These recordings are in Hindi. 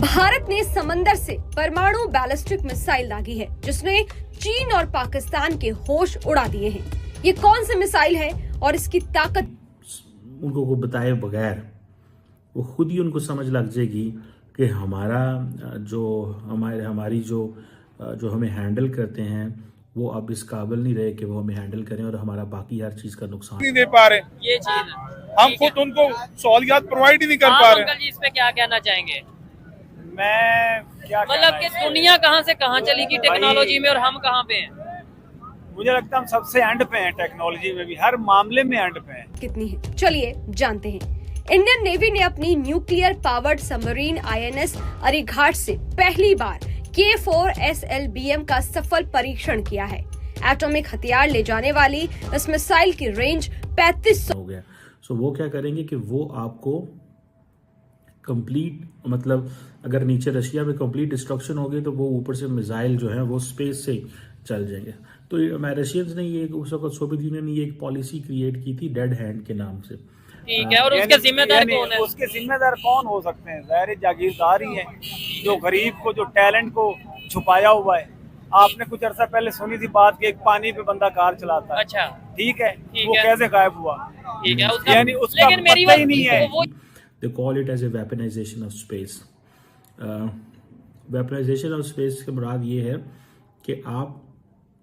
भारत ने समंदर से परमाणु बैलिस्टिक मिसाइल दागी है, जिसने चीन और पाकिस्तान के होश उड़ा दिए हैं। ये कौन सी मिसाइल है और इसकी ताकत उनको को बताए बगैर वो खुद ही उनको समझ लग जाएगी कि हमारा हमारी जो हमें हैंडल करते हैं वो अब इस काबिल नहीं रहे कि वो हमें हैंडल करें और हमारा बाकी हर चीज का नुकसान नहीं दे पा रहे। ये चीज है। हम खुद उनको सहूलियात प्रोवाइड ही नहीं कर पा रहे। अंकल जी इस पे क्या कहना चाहेंगे? मैं क्या मतलब कि दुनिया कहाँ से कहाँ चली गई टेक्नोलॉजी में और हम कहाँ पे हैं? मुझे लगता है हम सबसे एंड पे हैं, टेक्नोलॉजी में भी हर मामले में एंड पे हैं। कितनी है, चलिए जानते हैं। इंडियन नेवी ने अपनी nuclear powered submarine INS Arighaat से पहली बार K4SLBM का सफल परीक्षण किया है। एटॉमिक हथियार ले जाने वाली इस मिसाइल की रेंज 3500 हो गया। सो वो क्या करेंगे कि वो आपको कंप्लीट, मतलब अगर नीचे रशिया में कंप्लीट डिस्ट्रक्शन हो गई तो वो ऊपर से मिसाइल जो है वो स्पेस से चल जाएंगे। तो रशियंस ने ये उस वक्त सोवियत यूनियन ने ये एक पॉलिसी क्रिएट की थी डेड हैंड के नाम से। ठीक है, और उसके जिम्मेदार कौन है? उसके जिम्मेदार कौन हो सकते हैं? ज़ाहिर जागीरदार ही है, जो गरीब को, जो टैलेंट को छुपाया हुआ है। आपने कुछ अर्सा पहले सुनी थी बात कि एक पानी पे बंदा कार चलाता है। अच्छा, ठीक है, वो कैसे गायब हुआ? ठीक है, उसका यानी उसका लेकिन मेरी पता बात ही नहीं है। They call it as a weaponization of space. Weaponisation of space की मुराद ये है कि आप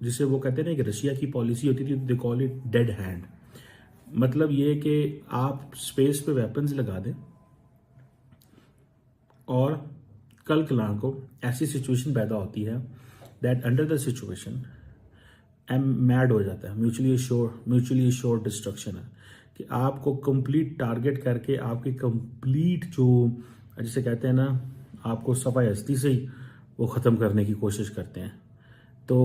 जिसे वो कहते हैं ना कि रशिया की पॉलिसी होती थी, they call it dead hand. मतलब ये कि आप स्पेस पे वेपन्स लगा दें और कल कलां को ऐसी सिचुएशन पैदा होती है that under the situation mad हो जाता है, म्यूचुअली एश्योर्ड डिस्ट्रक्शन है कि आपको कंप्लीट टारगेट करके आपकी कंप्लीट जो जिसे कहते हैं ना आपको सफाई हस्ती से ही वो ख़त्म करने की कोशिश करते हैं। तो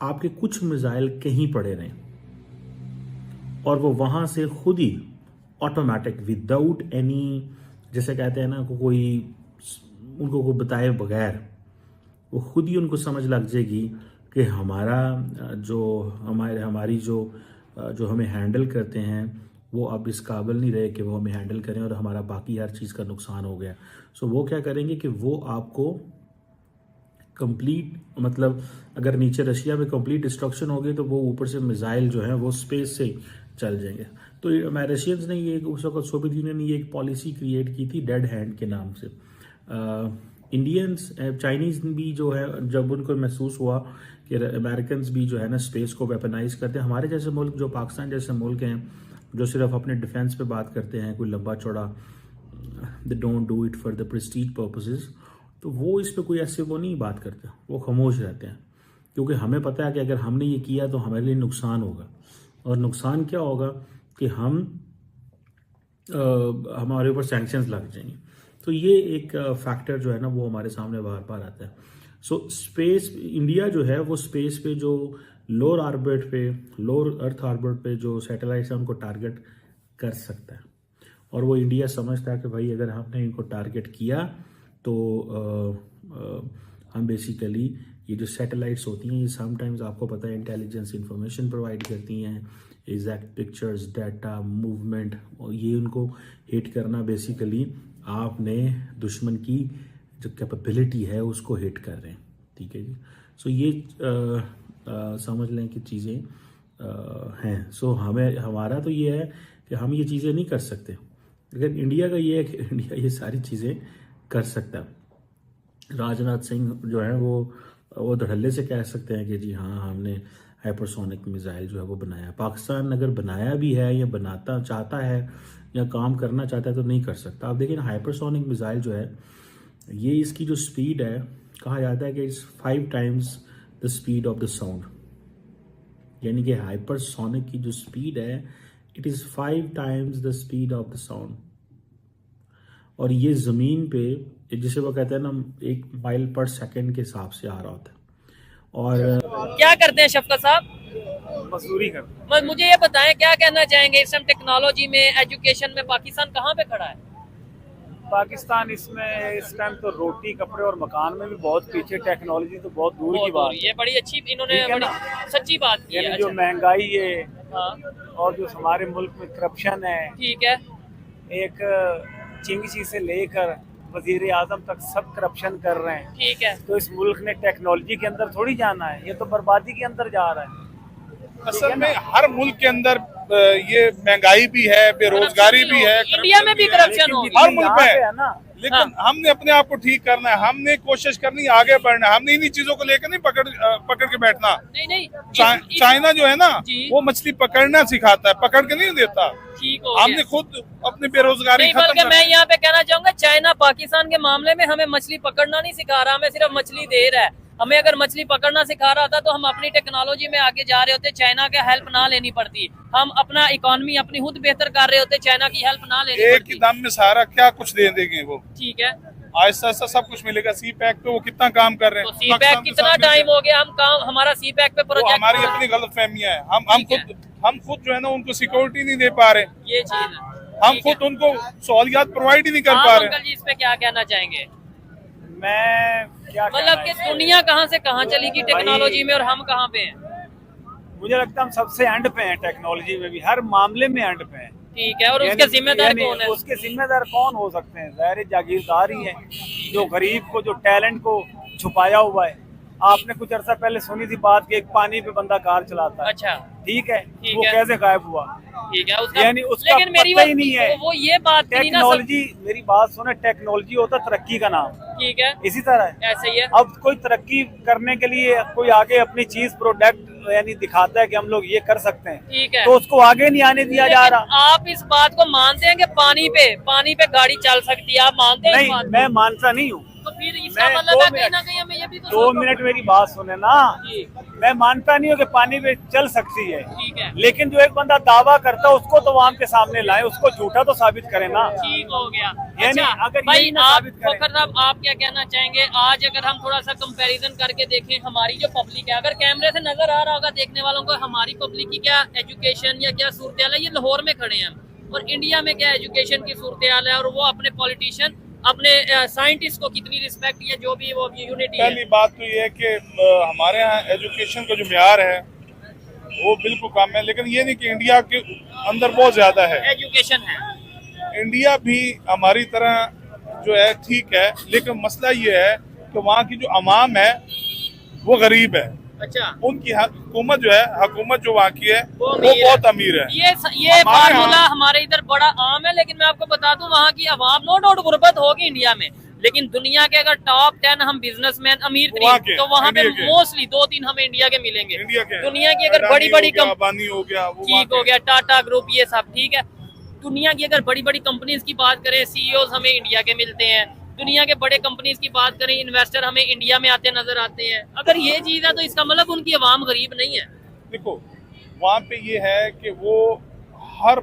आपके कुछ मिसाइल कहीं पड़े रहें और वो वहाँ से खुद ही ऑटोमेटिक विदाउट एनी, जैसे कहते हैं ना कोई उनको को बताए बगैर वो खुद ही उनको समझ लग जाएगी कि हमारी जो हमें हैंडल करते हैं वो अब इस काबिल नहीं रहे कि वो हमें हैंडल करें और हमारा बाकी हर चीज़ का नुकसान हो गया। सो वो क्या करेंगे कि वो आपको कंप्लीट, मतलब अगर नीचे रशिया में कंप्लीट डिस्ट्रक्शन हो गई तो वो ऊपर से मिसाइल जो है वो स्पेस से चल जाएंगे। तो रशियंस ने ये उस वक्त सोवियत यूनियन ने ये एक पॉलिसी क्रिएट की थी डेड हैंड के नाम से। इंडियंस चाइनीज भी जो है जब उनको महसूस हुआ कि अमेरिकन भी जो है ना स्पेस को वेपनाइज करते हैं, हमारे जैसे मुल्क जो पाकिस्तान जैसे मुल्क हैं जो सिर्फ अपने डिफेंस पे बात करते हैं, कोई लंबा चौड़ा, they don't do it for the Prestige purposes, तो वो इस पे कोई ऐसे वो नहीं बात करते, वो खामोश रहते हैं क्योंकि हमें पता है कि अगर हमने ये किया तो हमारे लिए नुकसान होगा। और नुकसान क्या होगा कि हमारे ऊपर सैंक्शंस लग जाएंगे। तो ये एक फैक्टर जो है ना वो हमारे सामने बार बार आता है। सो स्पेस, इंडिया जो है वो स्पेस पे जो लोअर अर्थ ऑर्बिट पे जो सैटेलाइट्स हैं उनको टारगेट कर सकता है और वो इंडिया समझता है कि भाई अगर हमने इनको टारगेट किया तो हम बेसिकली ये जो सैटेलाइट्स होती हैं ये समटाइम्स आपको पता है इंटेलिजेंस इंफॉर्मेशन प्रोवाइड करती हैं, एग्जैक्ट पिक्चर्स, डाटा, मूवमेंट, और ये उनको हिट करना बेसिकली आपने दुश्मन की जो कैपेबिलिटी है उसको हिट कर रहे हैं। ठीक है जी। सो ये समझ लें कि चीज़ें हैं। सो हमारा तो ये है कि हम ये चीज़ें नहीं कर सकते, लेकिन इंडिया का ये है कि इंडिया ये सारी चीज़ें कर सकता है। राजनाथ सिंह जो है वो धड़ल्ले से कह सकते हैं कि जी हाँ हमने हाइपरसोनिक मिसाइल जो है वो बनाया। पाकिस्तान अगर बनाया भी है या बनाता चाहता है या काम करना चाहता है तो नहीं कर सकता। आप देखिए ना हाइपरसोनिक मिसाइल जो है ये इसकी जो स्पीड है, कहा जाता है कि it's 5 times the speed of the sound, यानी कि हाइपरसोनिक की जो स्पीड है it is 5 times the speed of the sound. और ये ज़मीन पे जिसे वो कहते हैं ना 1 माइल पर सेकंड के हिसाब से आ रहा होता है। और क्या करते हैं शफकत साहब? मजदूरी करते हैं। बस मुझे ये बताएं क्या कहना चाहेंगे इस टाइम टेक्नोलॉजी में, एजुकेशन में पाकिस्तान कहाँ पे खड़ा है? पाकिस्तान इसमें इस टाइम तो रोटी, कपड़े और मकान में भी बहुत पीछे, टेक्नोलॉजी तो बहुत दूर की बात है। ये बड़ी अच्छी इन्होंने बड़ी सच्ची बात की है। जो महंगाई है हाँ, और जो हमारे मुल्क में करप्शन है, ठीक है, एक चिंगची से लेकर वजीर आजम तक सब करप्शन कर रहे हैं, ठीक है। तो इस मुल्क ने टेक्नोलॉजी के अंदर थोड़ी जाना है, ये तो बर्बादी के अंदर जा रहा है। असल में हर मुल्क के अंदर ये महंगाई भी है, बेरोजगारी भी है, इंडिया में भी करप्शन हो हर मुल्क में यहाँ पे है ना। लेकिन हमने अपने आप को ठीक करना है, हमने कोशिश करनी है आगे बढ़ना है, हमने इन्हीं चीजों को लेकर नहीं पकड़ के बैठना। नहीं चाइना जो है ना जी। वो मछली पकड़ना सिखाता है, पकड़ के नहीं देता। ठीक हो हमने गया। खुद अपनी बेरोजगारी नहीं, खत्म बल्कि मैं करनी है। यहाँ पे कहना चाहूंगा चाइना पाकिस्तान के मामले में हमें मछली पकड़ना नहीं सिखा रहा, हमें सिर्फ मछली दे रहा है। हमें अगर मछली पकड़ना सिखा रहा था तो हम अपनी टेक्नोलॉजी में आगे जा रहे होते, चाइना की हेल्प ना लेनी पड़ती। हम अपना इकोनॉमी अपनी खुद बेहतर कर रहे होते, चाइना की हेल्प ना लेनी एक ही पड़ती। दाम में सारा क्या कुछ दे देंगे वो, ठीक है। आहिस्ता आहिस्ता सब कुछ मिलेगा। सी पैक पे वो कितना काम कर रहे तो हैं, सी पैक पाकिस्तान के कितना साथ मिलकर। टाइम हो गया हम काम, हमारा सी पैक पे वो प्रोजेक्ट हमारी अपनी गलत फहमियाँ है। ठीक हम खुद जो है ना उनको सिक्योरिटी नहीं दे पा रहे, ये चीज है। हम ठीक है। खुद उनको सहूलियात प्रोवाइड ही नहीं कर आप पा रहे। अंकल जी इस पे क्या कहना चाहेंगे? मैं क्या मतलब कि कहना है? दुनिया कहाँ से कहाँ चली गई टेक्नोलॉजी में और हम कहाँ पे हैं? मुझे लगता है हम सबसे एंड पे हैं, टेक्नोलॉजी में भी हर मामले में एंड पे हैं। ठीक है। और उसके यानी- जिम्मेदार यानी कौन है? उसके जिम्मेदार कौन हो सकते हैं? ज़ाहिर जागीरदार ही है, जो गरीब को, जो टैलेंट को छुपाया हुआ है। आपने कुछ अर्सा पहले सुनी थी बात कि एक पानी पे बंदा कार चलाता है, अच्छा ठीक है, ठीक वो है। कैसे गायब हुआ? ठीक है। उसका यानी उसका लेकिन मेरी पता ही नहीं है। वो ये बात थी ना सब। टेक्नोलॉजी, मेरी बात सुने, टेक्नोलॉजी होता तरक्की का नाम, ठीक है, इसी तरह है। ऐसे ही है। अब कोई तरक्की करने के लिए कोई आगे अपनी चीज प्रोडक्ट यानी दिखाता है कि हम लोग ये कर सकते हैं, ठीक है। तो उसको आगे नहीं आने दिया जा लेकिन रहा। आप इस बात को मानते हैं कि पानी पे गाड़ी चल सकती है? आप मानते हैं इस नहीं, बात को? मैं मानता नहीं हूँ। तो फिर इसका मैं मतलब 2 है कहीं ना मिनट कहीं हमें ये भी तो 2 सोचना मिनट मेरी बात सुने ना। जी, मैं मानता नहीं हूँ कि पानी पे चल सकती है, ठीक है। लेकिन जो एक बंदा दावा करता है उसको तो आवाम के सामने लाए, उसको झूठा तो साबित करे ना। ठीक हो गया। यानी अच्छा अगर भाई, यही ना आप साबित करें- फखर साहब आप क्या कहना चाहेंगे? आज अगर हम थोड़ा सा कंपैरिजन करके देखें, हमारी जो पब्लिक है, अगर कैमरे से नजर आ रहा होगा देखने वालों को हमारी पब्लिक की क्या एजुकेशन या क्या सूरत हाल है, ये लाहौर में खड़े हैं हम, और इंडिया में क्या एजुकेशन की सूरत हाल है, और वो अपने पॉलिटिशियन अपने साइंटिस्ट को कितनी रिस्पेक्ट या जो भी वो यूनिटी है। पहली बात तो ये है कि हमारे यहाँ एजुकेशन का जो म्यार है वो बिल्कुल कम है, लेकिन ये नहीं कि इंडिया के अंदर बहुत ज्यादा है। एजुकेशन है। इंडिया भी हमारी तरह जो है ठीक है, लेकिन मसला ये है कि वहाँ की जो अवाम है वो गरीब है। अच्छा, उनकी हुकूमत जो है, हुकूमत जो वहाँ की है वो वो अमीर है। बहुत अमीर है। ये हमारे फार्मूला यहाँ- हमारे इधर बड़ा आम है, लेकिन मैं आपको बता दूं वहाँ की आवाम नो डाउट गुर्बत होगी इंडिया में, लेकिन दुनिया के अगर टॉप 10 हम बिजनेसमैन अमीर वहाँ तरीन के, तो वहाँ पे इंडिया के। मोस्टली 2-3 हमें इंडिया के मिलेंगे। इंडिया के दुनिया की अगर अडानी बड़ी बड़ी हो गया, कंप अबानी हो गया, वो वहाँ ठीक हो के। गया, टाटा ग्रुप, ये सब ठीक है। दुनिया की अगर बड़ी बड़ी कंपनीज की बात करें, सीईओ हमें इंडिया के मिलते हैं। दुनिया के बड़े कंपनीज की बात करें, इन्वेस्टर हमें इंडिया में आते नजर आते हैं। अगर ये चीज है तो इसका मतलब उनकी आवाम गरीब नहीं है। देखो वहाँ पे ये है कि वो हर